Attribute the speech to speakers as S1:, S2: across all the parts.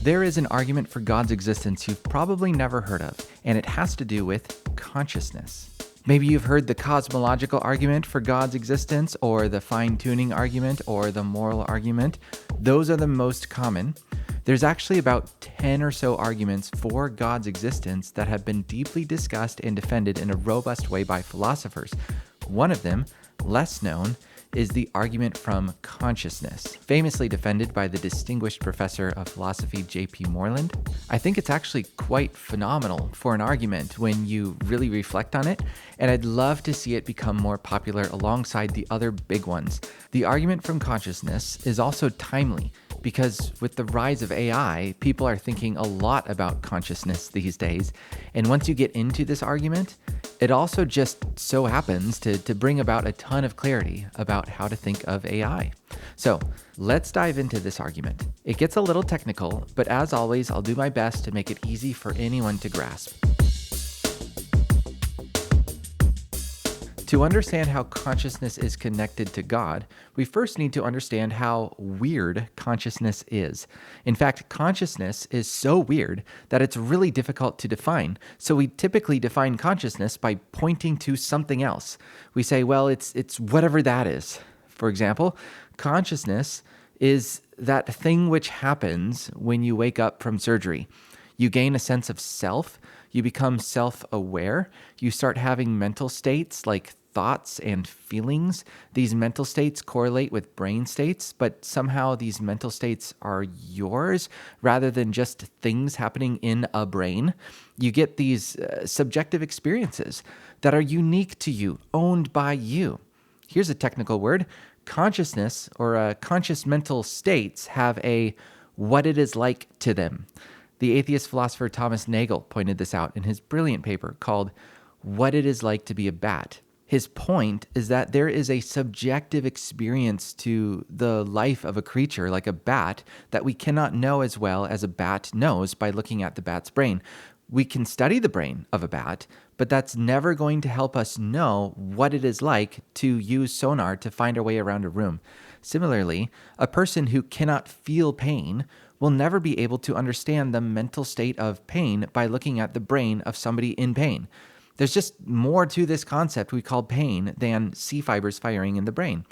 S1: There is an argument for God's existence you've probably never heard of, and it has to do with consciousness. Maybe you've heard the cosmological argument for God's existence, or the fine-tuning argument, or the moral argument. Those are the most common. There's actually about 10 or so arguments for God's existence that have been deeply discussed and defended in a robust way by philosophers. One of them, less known, is the argument from consciousness, famously defended by the distinguished professor of philosophy J.P. Moreland. I think it's actually quite phenomenal for an argument when you really reflect on it, and I'd love to see it become more popular alongside the other big ones. The argument from consciousness is also timely, because with the rise of AI, people are thinking a lot about consciousness these days. And once you get into this argument, it also just so happens to bring about a ton of clarity about how to think of AI. So let's dive into this argument. It gets a little technical, but as always, I'll do my best to make it easy for anyone to grasp. To understand how consciousness is connected to God, we first need to understand how weird consciousness is. In fact, consciousness is so weird that it's really difficult to define. So we typically define consciousness by pointing to something else. We say, well, it's whatever that is. For example, consciousness is that thing which happens when you wake up from surgery. You gain a sense of self. You become self-aware. You start having mental states like thoughts and feelings. These mental states correlate with brain states, but somehow these mental states are yours rather than just things happening in a brain. You get these subjective experiences that are unique to you, owned by you. Here's a technical word. Consciousness or conscious mental states have a what it is like to them. The atheist philosopher Thomas Nagel pointed this out in his brilliant paper called What It Is Like to Be a Bat. His point is that there is a subjective experience to the life of a creature like a bat that we cannot know as well as a bat knows by looking at the bat's brain. We can study the brain of a bat, but that's never going to help us know what it is like to use sonar to find our way around a room. Similarly, a person who cannot feel pain will never be able to understand the mental state of pain by looking at the brain of somebody in pain. There's just more to this concept we call pain than C fibers firing in the brain.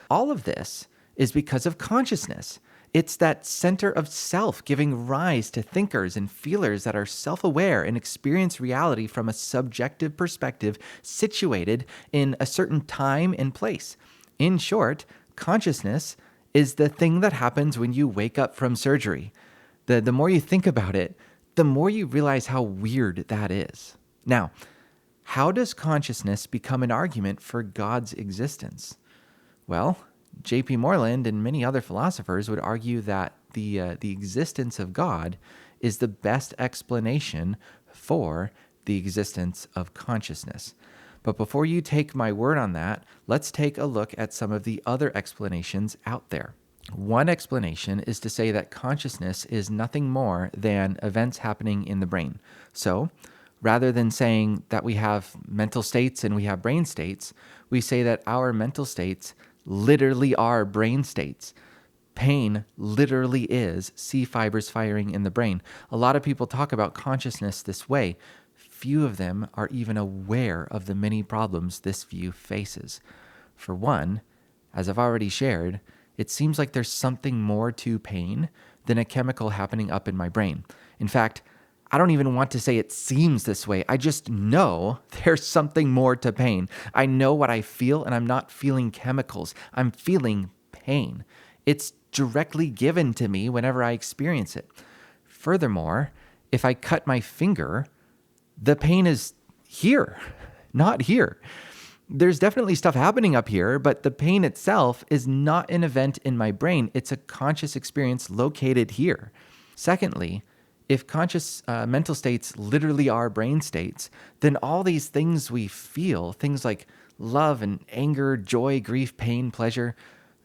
S1: All of this is because of consciousness. It's that center of self giving rise to thinkers and feelers that are self-aware and experience reality from a subjective perspective situated in a certain time and place. In short, consciousness is the thing that happens when you wake up from surgery. The more you think about it, the more you realize how weird that is. Now, how does consciousness become an argument for God's existence? Well, J.P. Moreland and many other philosophers would argue that the existence of God is the best explanation for the existence of consciousness. But before you take my word on that, let's take a look at some of the other explanations out there. One explanation is to say that consciousness is nothing more than events happening in the brain. So, rather than saying that we have mental states and we have brain states, we say that our mental states literally are brain states. Pain literally is C fibers firing in the brain. A lot of people talk about consciousness this way. Few of them are even aware of the many problems this view faces. For one, as I've already shared, it seems like there's something more to pain than a chemical happening up in my brain. In fact, I don't even want to say it seems this way. I just know there's something more to pain. I know what I feel, and I'm not feeling chemicals. I'm feeling pain. It's directly given to me whenever I experience it. Furthermore, if I cut my finger, the pain is here, not here. There's definitely stuff happening up here, but the pain itself is not an event in my brain. It's a conscious experience located here. Secondly, if conscious mental states literally are brain states, then all these things we feel, things like love and anger, joy, grief, pain, pleasure,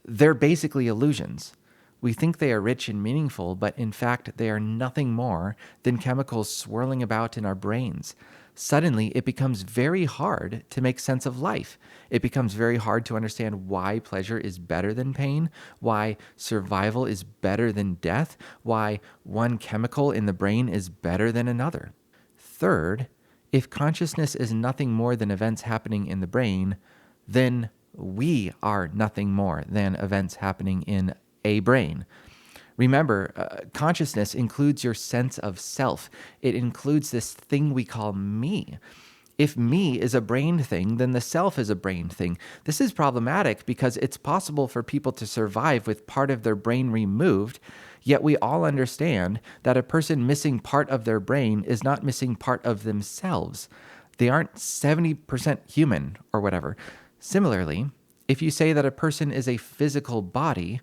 S1: they're basically illusions. We think they are rich and meaningful, but in fact, they are nothing more than chemicals swirling about in our brains. suddenly it becomes very hard to make sense of life. It becomes very hard to understand why pleasure is better than pain, why survival is better than death, why one chemical in the brain is better than another. Third, if consciousness is nothing more than events happening in the brain, then we are nothing more than events happening in a brain. Remember, consciousness includes your sense of self. It includes this thing we call me. If me is a brain thing, then the self is a brain thing. This is problematic because it's possible for people to survive with part of their brain removed, yet we all understand that a person missing part of their brain is not missing part of themselves. They aren't 70% human or whatever. Similarly, if you say that a person is a physical body,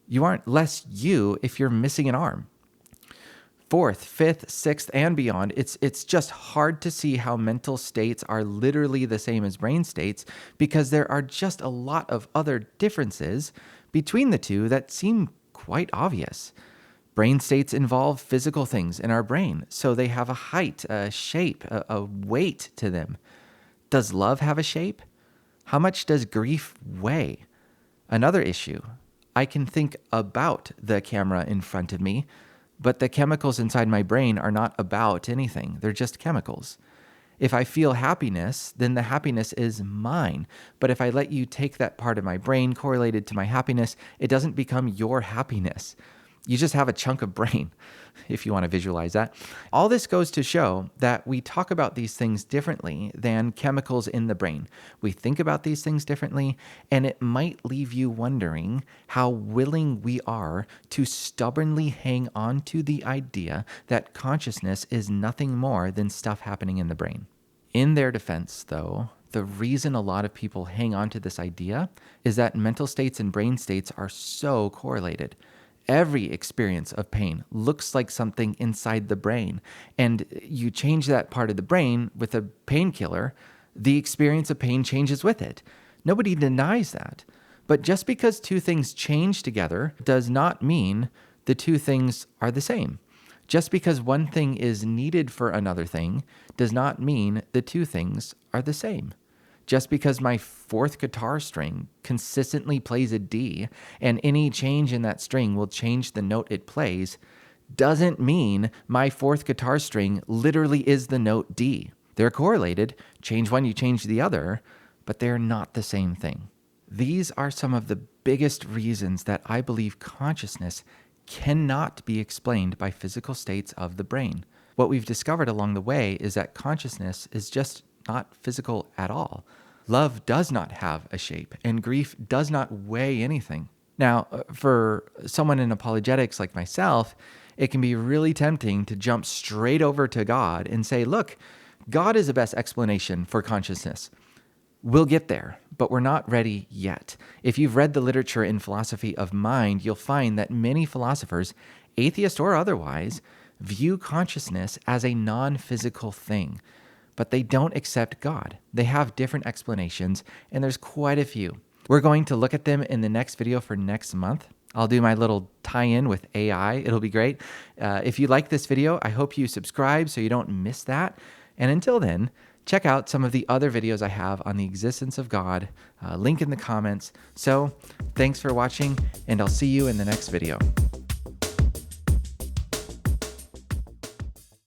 S1: you aren't less you if you're missing an arm. Fourth, fifth, sixth, and beyond, it's just hard to see how mental states are literally the same as brain states because there are just a lot of other differences between the two that seem quite obvious. Brain states involve physical things in our brain, so they have a height, a shape, a weight to them. Does love have a shape? How much does grief weigh? Another issue, I can think about the camera in front of me, but the chemicals inside my brain are not about anything. They're just chemicals. If I feel happiness, then the happiness is mine. But if I let you take that part of my brain correlated to my happiness, it doesn't become your happiness. You just have a chunk of brain, if you want to visualize that. All this goes to show that we talk about these things differently than chemicals in the brain. We think about these things differently, and it might leave you wondering how willing we are to stubbornly hang on to the idea that consciousness is nothing more than stuff happening in the brain. In their defense, though, the reason a lot of people hang on to this idea is that mental states and brain states are so correlated. Every experience of pain looks like something inside the brain, and you change that part of the brain with a painkiller, the experience of pain changes with it. Nobody denies that. But just because two things change together does not mean the two things are the same. Just because one thing is needed for another thing does not mean the two things are the same. Just because my fourth guitar string consistently plays a D and any change in that string will change the note it plays, doesn't mean my fourth guitar string literally is the note D. They're correlated, change one, you change the other, but they're not the same thing. These are some of the biggest reasons that I believe consciousness cannot be explained by physical states of the brain. What we've discovered along the way is that consciousness is just not physical at all. Love does not have a shape, and grief does not weigh anything. Now, for someone in apologetics like myself, it can be really tempting to jump straight over to God and say, look, God is the best explanation for consciousness. We'll get there, but we're not ready yet. If you've read the literature in philosophy of mind, you'll find that many philosophers, atheist or otherwise, view consciousness as a non-physical thing. But they don't accept God. They have different explanations, and there's quite a few. We're going to look at them in the next video for next month. I'll do my little tie-in with AI. It'll be great. If you like this video, I hope you subscribe so you don't miss that. And until then, check out some of the other videos I have on the existence of God. Link in the comments. So thanks for watching, and I'll see you in the next video.